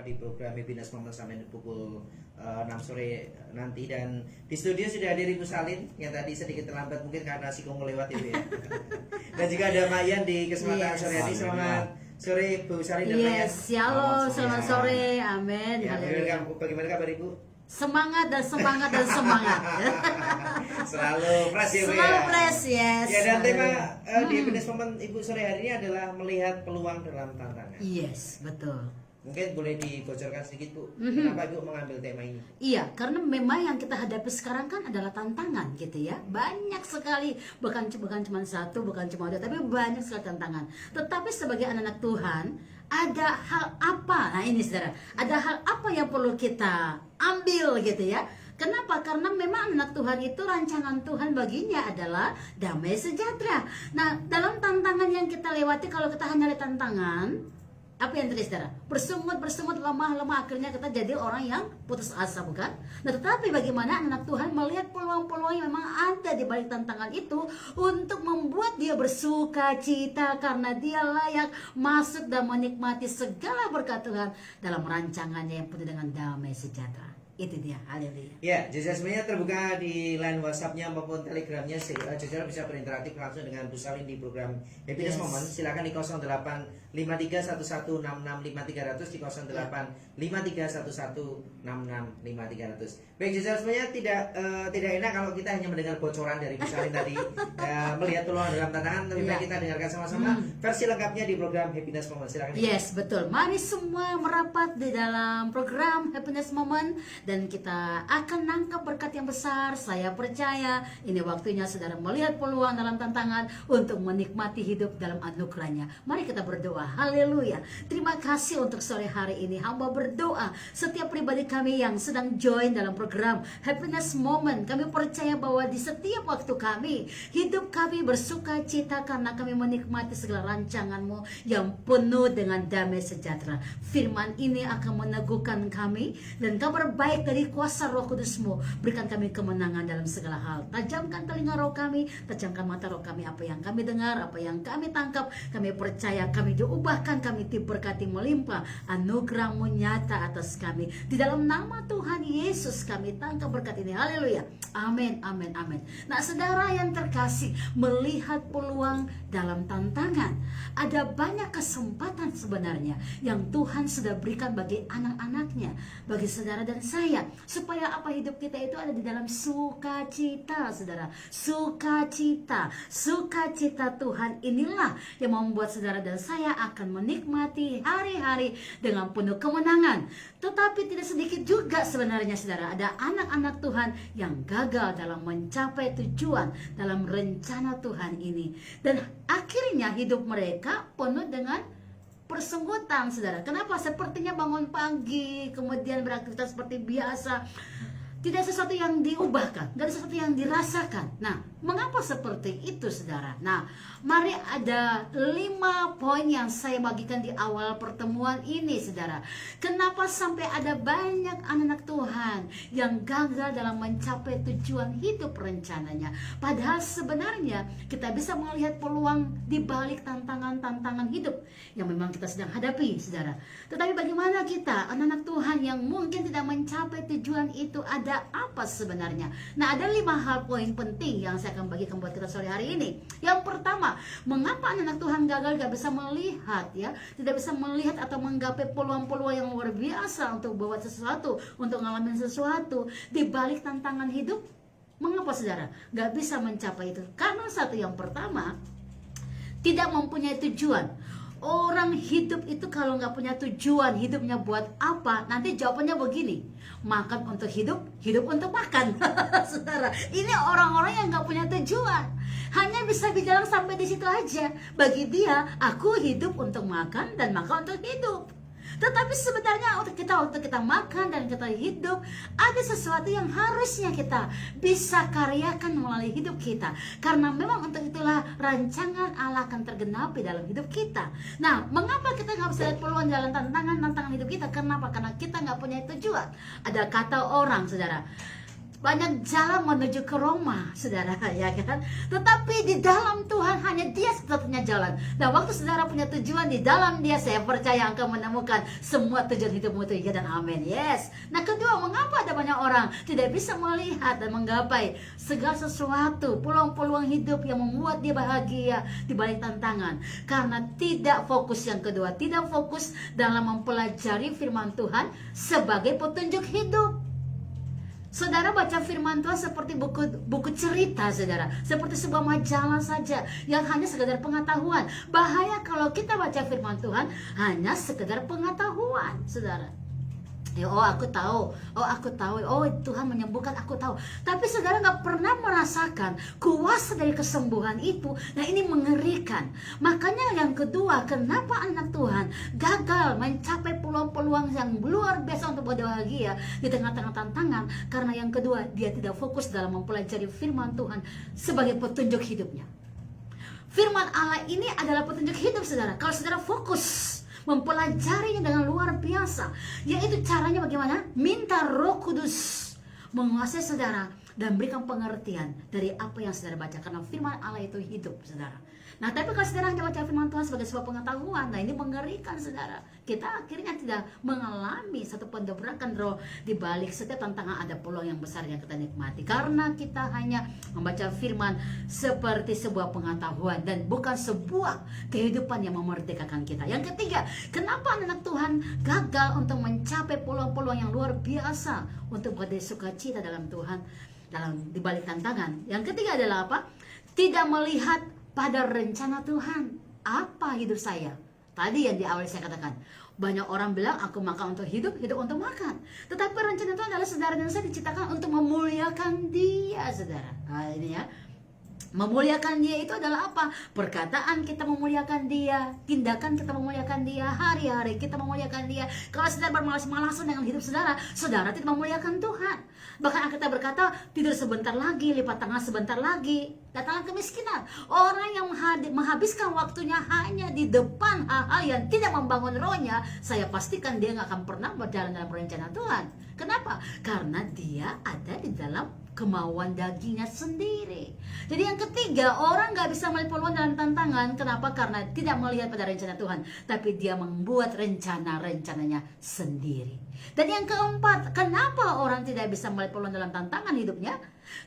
di program Happiness Moment sampai pukul 6 sore nanti, dan di studio sudah ada Ibu Salin yang tadi sedikit terlambat mungkin karena sikong melewat itu ya. Dan juga ada Mak Yan di kesempatan sore hari. Selamat sore Bu Salin dan Mak Yan. Halo, selamat sore. Amin. Ya, bagaimana kabar Ibu? Semangat dan semangat dan semangat. Selalu fresh ya Bu ya. Selalu fresh, yes. Ya, dan tema di Happiness Moment Ibu sore hari ini adalah melihat peluang dalam tantangan. Yes, betul. Mungkin boleh dibocorkan sedikit Bu, kenapa Ibu mengambil tema ini? Iya, karena memang yang kita hadapi sekarang kan adalah tantangan gitu ya. Banyak sekali, bukan cuma satu, bukan cuma dua, tapi banyak sekali tantangan. Tetapi sebagai anak-anak Tuhan, ada hal apa? Nah ini saudara, ada hal apa yang perlu kita ambil gitu ya. Kenapa? Karena memang anak Tuhan itu rancangan Tuhan baginya adalah damai sejahtera. Nah, dalam tantangan yang kita lewati, kalau kita hanya lihat tantangan, apa yang terjadi saudara? Bersungut, lemah, akhirnya kita jadi orang yang putus asa, bukan? Nah, tetapi bagaimana anak Tuhan melihat peluang-peluang yang memang ada di balik tantangan itu untuk membuat dia bersuka cita karena dia layak masuk dan menikmati segala berkat Tuhan dalam rancangannya yang penuh dengan damai sejahtera. Itu dia, haleluya. Ya, jasa semuanya terbuka di line WhatsApp-nya maupun Telegram-nya. Jasa bisa berinteraktif langsung dengan Bu Salin di program Happiness Moment. Silakan di 085311665300, di 085311665300. Baik, jasa semuanya, tidak enak kalau kita hanya mendengar bocoran dari Bu Salin tadi. Melihat peluang dalam tantangan, lebih baik kita dengarkan sama-sama versi lengkapnya di program Happiness Moment. Silakan. Yes, betul. Mari semua merapat di dalam program Happiness Moment dan kita akan nangkap berkat yang besar. Saya percaya ini waktunya saudara melihat peluang dalam tantangan untuk menikmati hidup dalam anugerahnya. Mari kita berdoa. Haleluya. Terima kasih untuk sore hari ini. Hamba berdoa setiap pribadi kami yang sedang join dalam program Happiness Moment. Kami percaya bahwa di setiap waktu kami, hidup kami bersuka cita karena kami menikmati segala rancangan-Mu yang penuh dengan damai sejahtera. Firman ini akan meneguhkan kami, dan kabar baik dari kuasa Roh Kudus-Mu berikan kami kemenangan dalam segala hal. Tajamkan telinga roh kami, tajamkan mata roh kami. Apa yang kami dengar, apa yang kami tangkap, kami percaya kami diubahkan, kami diberkati melimpah. Anugerah-Mu nyata atas kami. Di dalam nama Tuhan Yesus kami tangkap berkat ini. Haleluya. Amin, amin, amin. Nah, saudara yang terkasih, melihat peluang dalam tantangan. Ada banyak kesempatan sebenarnya yang Tuhan sudah berikan bagi anak-anaknya, bagi saudara dan saya, supaya apa, hidup kita itu ada di dalam sukacita, saudara. Sukacita Tuhan inilah yang membuat saudara dan saya akan menikmati hari-hari dengan penuh kemenangan. Tetapi tidak sedikit juga sebenarnya saudara, ada anak-anak Tuhan yang gagal dalam mencapai tujuan dalam rencana Tuhan ini, dan akhirnya hidup mereka penuh dengan persenggotan, saudara. Kenapa? Sepertinya bangun pagi, kemudian beraktivitas seperti biasa, tidak sesuatu yang diubahkan, tidak sesuatu yang dirasakan. Nah, mengapa seperti itu, saudara? Nah, mari ada 5 poin yang saya bagikan di awal pertemuan ini, saudara. Kenapa sampai ada banyak anak Tuhan yang gagal dalam mencapai tujuan hidup rencananya? Padahal sebenarnya kita bisa melihat peluang di balik tantangan-tantangan hidup yang memang kita sedang hadapi, saudara. Tetapi bagaimana kita, anak-anak Tuhan yang mungkin tidak mencapai tujuan itu, ada apa sebenarnya? Nah, ada 5 hal poin penting yang saya akan bagikan buat kita sore hari ini. Yang pertama, mengapa anak Tuhan gagal gak bisa melihat ya, tidak bisa melihat atau menggapai peluang-peluang yang luar biasa untuk buat sesuatu, untuk ngalamin sesuatu di balik tantangan hidup? Mengapa saudara gak bisa mencapai itu? Karena satu, yang pertama, tidak mempunyai tujuan. Orang hidup itu kalau nggak punya tujuan, hidupnya buat apa? Nanti jawabannya begini: makan untuk hidup, hidup untuk makan. Saudara, ini orang-orang yang nggak punya tujuan, hanya bisa berjalan sampai di situ aja. Bagi dia, aku hidup untuk makan dan makan untuk hidup. Tetapi sebenarnya untuk kita makan dan kita hidup, ada sesuatu yang harusnya kita bisa karyakan melalui hidup kita. Karena memang untuk itulah rancangan Allah akan tergenapi dalam hidup kita. Nah, mengapa kita nggak bisa lihat peluang dalam tantangan hidup kita? Kenapa? Karena kita nggak punya tujuan. Ada kata orang, saudara, banyak jalan menuju ke Roma, saudara, ya kan? Tetapi di dalam Tuhan hanya Dia satu-satunya jalan. Nah, waktu saudara punya tujuan di dalam Dia, saya percaya engkau menemukan semua tujuan hidupmu itu, ya dan amin. Yes. Nah, kedua, mengapa ada banyak orang tidak bisa melihat dan menggapai segala sesuatu, peluang-peluang hidup yang membuat dia bahagia di balik tantangan? Karena tidak fokus. Yang kedua, tidak fokus dalam mempelajari firman Tuhan sebagai petunjuk hidup. Saudara baca firman Tuhan seperti buku cerita, saudara, seperti sebuah majalah saja yang hanya sekedar pengetahuan. Bahaya kalau kita baca firman Tuhan hanya sekedar pengetahuan, saudara. Oh aku tahu, oh Tuhan menyembuhkan, aku tahu. Tapi saudara nggak pernah merasakan kuasa dari kesembuhan itu. Nah, ini mengerikan. Makanya yang kedua, kenapa anak Tuhan gagal mencapai peluang-peluang yang luar biasa untuk bahagia di tengah-tengah tantangan? Karena yang kedua, dia tidak fokus dalam mempelajari firman Tuhan sebagai petunjuk hidupnya. Firman Allah ini adalah petunjuk hidup, saudara. Kalau saudara fokus mempelajarinya dengan luar biasa, yaitu caranya bagaimana? Minta Roh Kudus menguasai saudara dan berikan pengertian dari apa yang saudara baca, karena firman Allah itu hidup, saudara. Nah, tapi kalau saudara hanya baca firman Tuhan sebagai sebuah pengetahuan, nah ini mengerikan, saudara. Kita akhirnya tidak mengalami satu pendobrakan roh. Di balik setiap tantangan ada peluang yang besar yang kita nikmati, karena kita hanya membaca firman seperti sebuah pengetahuan dan bukan sebuah kehidupan yang memerdekakan kita. Yang ketiga, kenapa anak Tuhan gagal untuk mencapai peluang-peluang yang luar biasa untuk bersukacita dalam Tuhan di balik tantangan? Yang ketiga adalah apa? Tidak melihat pada rencana Tuhan. Apa hidup saya? Tadi yang di awal saya katakan, banyak orang bilang aku makan untuk hidup, hidup untuk makan. Tetapi rencana Tuhan adalah saudara dan saya diciptakan untuk memuliakan Dia, saudara. Nah, ini ya. Memuliakan Dia itu adalah apa? Perkataan kita memuliakan Dia, tindakan kita memuliakan Dia, hari-hari kita memuliakan Dia. Kalau saudara bermalas-malasan dengan hidup saudara, saudara tidak memuliakan Tuhan. Bahkan kita berkata, tidur sebentar lagi, lipat tangan sebentar lagi, datanglah kemiskinan. Orang yang menghabiskan waktunya hanya di depan hal-hal yang tidak membangun rohnya, saya pastikan dia nggak akan pernah berjalan dalam rencana Tuhan. Kenapa? Karena dia ada di dalam kemauan dagingnya sendiri. Jadi yang ketiga, orang gak bisa melihat peluang dalam tantangan. Kenapa? Karena tidak melihat pada rencana Tuhan, tapi dia membuat rencananya sendiri. Dan yang keempat, kenapa orang tidak bisa melihat peluang dalam tantangan hidupnya?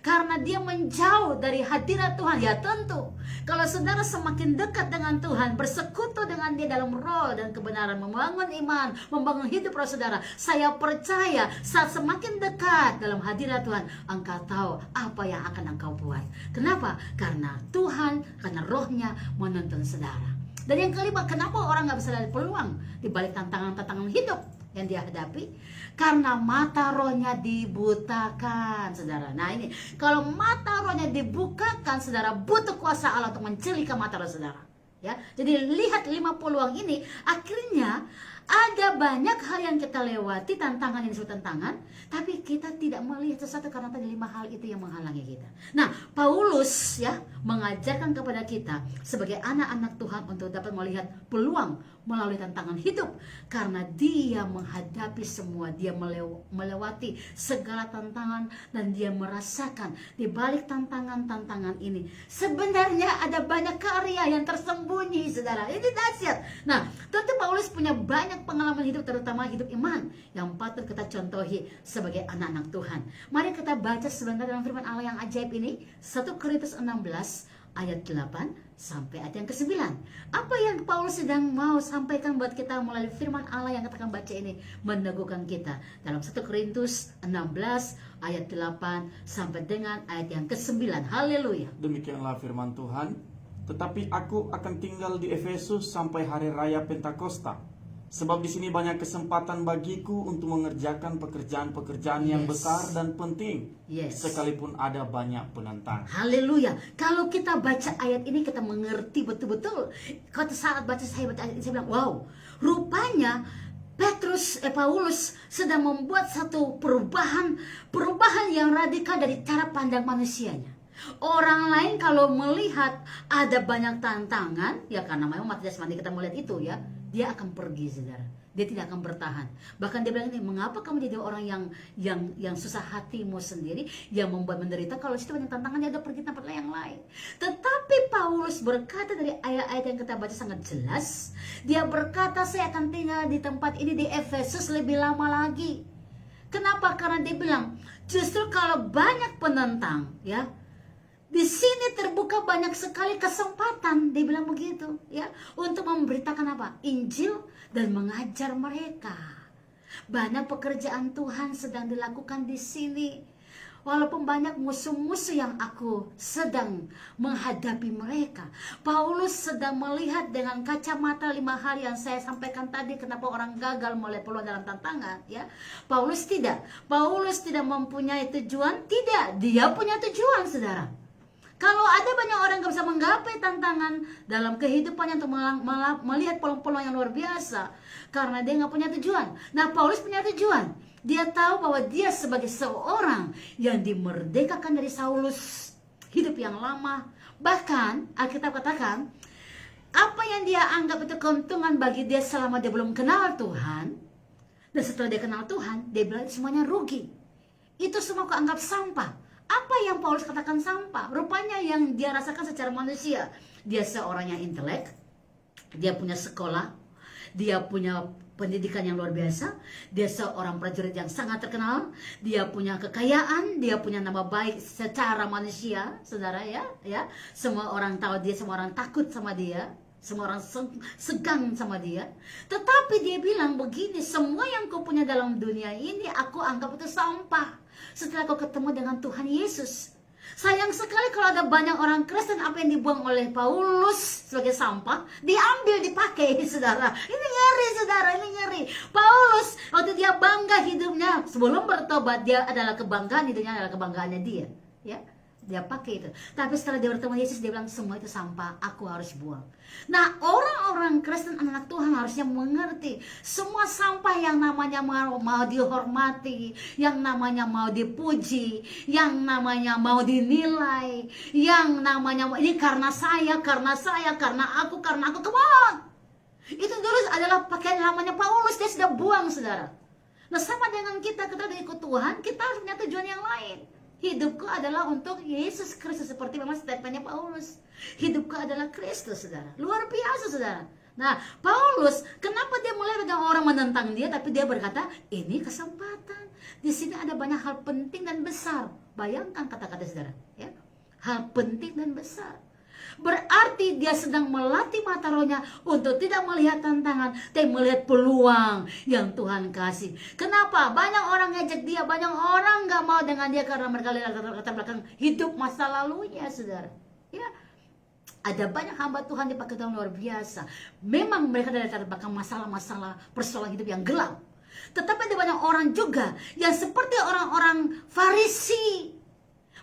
Karena dia menjauh dari hadirat Tuhan. Ya tentu, kalau saudara semakin dekat dengan Tuhan, bersekutu dengan Dia dalam roh dan kebenaran, membangun iman, membangun hidup roh saudara, saya percaya saat semakin dekat dalam hadirat Tuhan, engkau tahu apa yang akan engkau buat. Kenapa? Karena Tuhan, karena rohnya menuntun saudara. Dan yang kelima, kenapa orang gak bisa lihat peluang di balik tantangan-tantangan hidup yang dia hadapi? Karena mata rohnya dibutakan, saudara. Nah ini, kalau mata rohnya dibukakan, saudara, butuh kuasa Allah untuk mencelika mata roh saudara. Ya, jadi lihat 5 peluang ini, akhirnya ada banyak hal yang kita lewati, tantangan yang disebut tantangan, tapi kita tidak melihat sesuatu karena tadi 5 hal itu yang menghalangi kita. Nah, Paulus ya mengajarkan kepada kita sebagai anak-anak Tuhan untuk dapat melihat peluang melalui tantangan hidup, karena dia menghadapi semua, dia melewati segala tantangan, dan dia merasakan di balik tantangan-tantangan ini sebenarnya ada banyak karya yang tersembunyi, saudara. Ini dahsyat. Nah, tentu Paulus punya banyak pengalaman hidup, terutama hidup iman yang patut kita contohi sebagai anak-anak Tuhan. Mari kita baca sebentar dalam firman Allah yang ajaib ini, 1 Korintus 16 ayat 8 sampai ayat yang ke-9. Apa yang Paulus sedang mau sampaikan buat kita melalui firman Allah yang kita akan baca ini, meneguhkan kita dalam 1 Korintus 16 ayat 8 sampai dengan ayat yang ke-9. Haleluya. Demikianlah firman Tuhan. Tetapi aku akan tinggal di Efesus sampai hari raya Pentakosta, sebab di sini banyak kesempatan bagiku untuk mengerjakan pekerjaan-pekerjaan yang besar dan penting, sekalipun ada banyak penentang. Haleluya. Kalau kita baca ayat ini, kita mengerti betul-betul. Kalau saat saya baca ayat ini, saya bilang, wow, rupanya Paulus sedang membuat satu perubahan yang radikal dari cara pandang manusianya. Orang lain kalau melihat ada banyak tantangan, ya karena memang mati jasmani kita melihat itu ya, dia akan pergi, saudara. dia tidak akan bertahan. Bahkan dia bilang ini, mengapa kamu jadi orang yang susah hatimu sendiri, yang membuat menderita, kalau situ banyak tantangan, dia udah pergi tempat yang lain. Tetapi Paulus berkata dari ayat-ayat yang kita baca sangat jelas, dia berkata saya akan tinggal di tempat ini di Efesus lebih lama lagi. Kenapa? Karena dia bilang justru kalau banyak penentang, ya, di sini terbuka banyak sekali kesempatan, dia bilang begitu, ya, untuk memberitakan apa? Injil dan mengajar mereka. Banyak pekerjaan Tuhan sedang dilakukan di sini. Walaupun banyak musuh-musuh yang aku sedang menghadapi mereka, Paulus sedang melihat dengan kacamata 5 hal yang saya sampaikan tadi. Kenapa orang gagal melihat peluang dalam tantangan, ya? Paulus tidak mempunyai tujuan. Tidak, dia punya tujuan, saudara. Kalau ada banyak orang yang bisa menggapai tantangan dalam kehidupannya untuk melihat peluang-peluang yang luar biasa, karena dia nggak punya tujuan. Nah, Paulus punya tujuan. Dia tahu bahwa dia sebagai seorang yang dimerdekakan dari Saulus, hidup yang lama. Bahkan Alkitab katakan, apa yang dia anggap itu keuntungan bagi dia selama dia belum kenal Tuhan, dan setelah dia kenal Tuhan, dia bilang semuanya rugi. Itu semua aku anggap sampah. Apa yang Paulus katakan sampah? Rupanya yang dia rasakan secara manusia. Dia seorang yang intelek, dia punya sekolah, dia punya pendidikan yang luar biasa, dia seorang prajurit yang sangat terkenal, dia punya kekayaan, dia punya nama baik secara manusia, saudara, ya. Semua orang tahu dia, semua orang takut sama dia, semua orang segan sama dia. Tetapi dia bilang begini, semua yang kau punya dalam dunia ini aku anggap itu sampah setelah kau ketemu dengan Tuhan Yesus. Sayang sekali kalau ada banyak orang Kristen, apa yang dibuang oleh Paulus sebagai sampah diambil, dipakai, saudara. Ini ngeri, saudara, ini ngeri. Paulus waktu dia bangga hidupnya sebelum bertobat, dia adalah kebanggaan hidupnya, adalah kebanggaannya dia, ya. Dia pakai itu. Tapi setelah dia bertemu Yesus, dia bilang semua itu sampah, aku harus buang. Nah, orang-orang Kristen, anak Tuhan harusnya mengerti semua sampah yang namanya mau dihormati, yang namanya mau dipuji, yang namanya mau dinilai, yang namanya ini karena saya, karena aku, come on. Itu dulu adalah pakaian namanya Paulus, dia sudah buang, saudara. Nah, sama dengan kita ikut Tuhan, kita harus punya tujuan yang lain. Hidupku adalah untuk Yesus Kristus, seperti memang statementnya Paulus. Hidupku adalah Kristus, saudara. Luar biasa, saudara. Nah, Paulus, kenapa dia mulai dengan orang menentang dia, tapi dia berkata, ini kesempatan. Di sini ada banyak hal penting dan besar. Bayangkan kata-kata saudara, ya. Hal penting dan besar. Berarti dia sedang melatih mata rohnya untuk tidak melihat tantangan, tapi melihat peluang yang Tuhan kasih. Kenapa? Banyak orang ngejek dia, banyak orang gak mau dengan dia karena mereka lihat latar belakang hidup masa lalunya, saudara. Ya, ada banyak hamba Tuhan dipakai Tuhan luar biasa. Memang mereka dari latar belakang masalah-masalah persoalan hidup yang gelap. Tetapi ada banyak orang juga yang seperti orang-orang Farisi,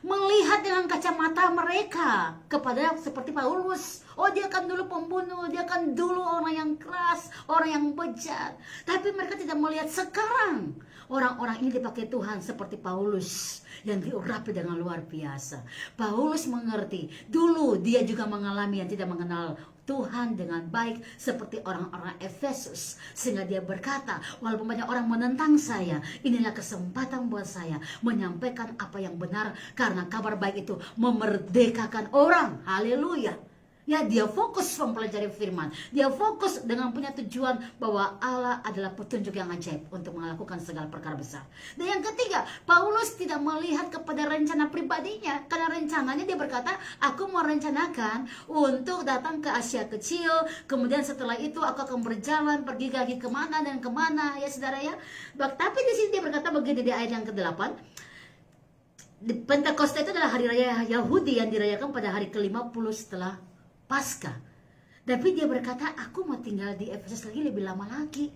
melihat dengan kacamata mereka kepada seperti Paulus. Oh, dia kan dulu pembunuh, dia kan dulu orang yang keras, orang yang bejat. Tapi mereka tidak melihat sekarang orang-orang ini dipakai Tuhan seperti Paulus yang diurapi dengan luar biasa. Paulus mengerti, dulu dia juga mengalami yang tidak mengenal Tuhan dengan baik seperti orang-orang Efesus, sehingga dia berkata, walaupun banyak orang menentang saya, inilah kesempatan buat saya menyampaikan apa yang benar, karena kabar baik itu memerdekakan orang. Haleluya. Ya, dia fokus mempelajari firman. Dia fokus dengan punya tujuan bahwa Allah adalah petunjuk yang ajaib untuk melakukan segala perkara besar. Dan yang ketiga, Paulus tidak melihat kepada rencana pribadinya. Karena rencananya dia berkata, aku mau rencanakan untuk datang ke Asia Kecil, kemudian setelah itu aku akan berjalan pergi lagi kemana dan kemana, ya saudara, ya. Tapi di sini dia berkata begini di ayat yang ke-8. Pentakosta itu adalah hari raya Yahudi yang dirayakan pada hari ke-50 setelah Paskah. Tapi dia berkata, aku mau tinggal di Efesus lagi lebih lama lagi.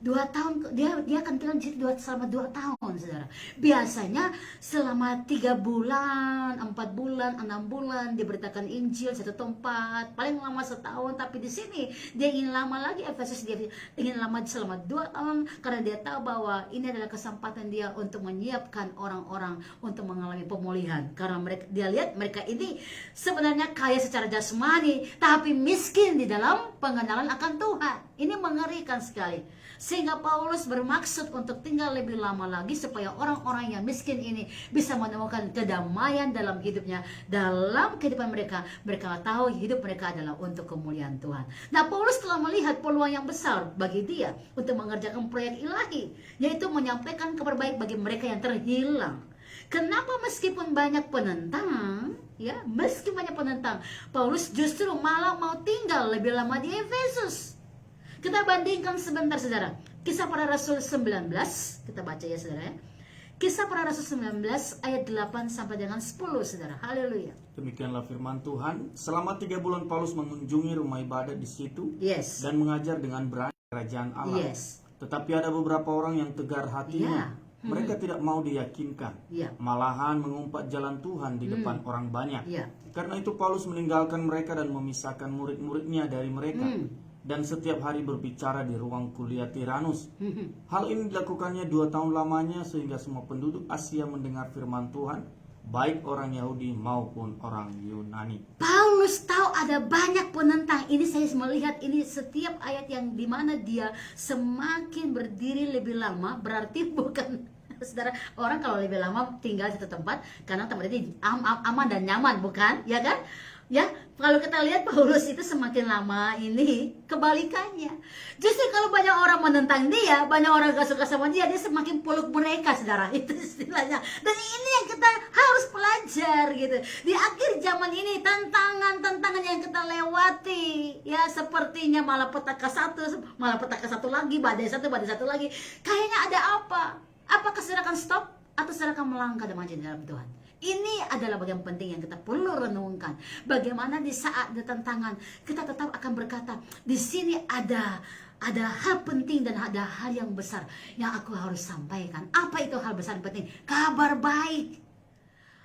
2 tahun dia akan tinggal di situ selama 2 tahun, saudara. Biasanya selama 3 bulan, 4 bulan, 6 bulan diberitakan Injil satu tempat, paling lama setahun. Tapi di sini dia ingin lama lagi. Efesus dia ingin lama selama 2 tahun karena dia tahu bahwa ini adalah kesempatan dia untuk menyiapkan orang-orang untuk mengalami pemulihan. Karena dia lihat mereka ini sebenarnya kaya secara jasmani, tapi miskin di dalam pengenalan akan Tuhan. Ini mengerikan sekali. Sehingga Paulus bermaksud untuk tinggal lebih lama lagi supaya orang-orang yang miskin ini bisa menemukan kedamaian dalam hidupnya, dalam kehidupan mereka. Mereka tahu hidup mereka adalah untuk kemuliaan Tuhan. Nah, Paulus telah melihat peluang yang besar bagi dia untuk mengerjakan proyek ilahi, yaitu menyampaikan kabar baik bagi mereka yang terhilang. Kenapa meskipun banyak penentang, ya, meskipun banyak penentang, Paulus justru malah mau tinggal lebih lama di Efesus. Kita bandingkan sebentar, saudara. Kisah Para Rasul 19, kita baca ya, saudara. Kisah Para Rasul 19 ayat 8 sampai dengan 10, saudara. Haleluya. Demikianlah firman Tuhan. Selama 3 bulan Paulus mengunjungi rumah ibadat di situ, Yes. dan mengajar dengan berani kerajaan Allah. Yes. Tetapi ada beberapa orang yang tegar hatinya. Ya. Mereka tidak mau diyakinkan. Ya. Malahan mengumpat jalan Tuhan di depan orang banyak. Ya. Karena itu Paulus meninggalkan mereka dan memisahkan murid-muridnya dari mereka. Dan setiap hari berbicara di ruang kuliah Tiranus. Hal ini dilakukannya 2 tahun lamanya, sehingga semua penduduk Asia mendengar firman Tuhan, baik orang Yahudi maupun orang Yunani. Paulus tahu ada banyak penentang. Ini saya melihat ini setiap ayat yang dimana dia semakin berdiri lebih lama, berarti bukan, saudara, orang kalau lebih lama tinggal di satu tempat karena tempat itu aman dan nyaman, bukan? Ya kan? Ya, kalau kita lihat Paulus itu semakin lama ini kebalikannya. Justru kalau banyak orang menentang dia, banyak orang gak suka sama dia semakin peluk mereka, saudara. Itu istilahnya. Dan ini yang kita harus belajar gitu. Di akhir zaman ini tantangan yang kita lewati, ya, sepertinya malapetaka satu lagi, badai satu lagi. Kayaknya ada apa? Apakah saudara akan stop atau saudara akan melangkah dan maju dalam Tuhan? Ini adalah bagian penting yang kita perlu renungkan. Bagaimana di saat ada tantangan, kita tetap akan berkata, di sini ada hal penting dan ada hal yang besar yang aku harus sampaikan. Apa itu hal besar yang penting? Kabar baik.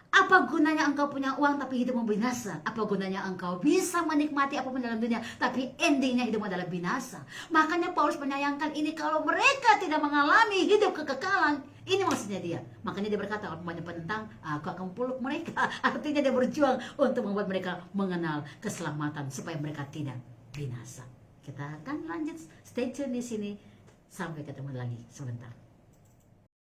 Apa gunanya engkau punya uang tapi hidupmu binasa? Apa gunanya engkau bisa menikmati apapun dalam dunia tapi endingnya hidupmu adalah binasa? Makanya Paulus menyayangkan ini kalau mereka tidak mengalami hidup kekekalan. Ini maksudnya dia. Makanya dia berkata, kalau banyak penentang, aku akan peluk mereka. Artinya dia berjuang untuk membuat mereka mengenal keselamatan supaya mereka tidak binasa. Kita akan lanjut, stay tune di sini. Sampai ketemu lagi sebentar.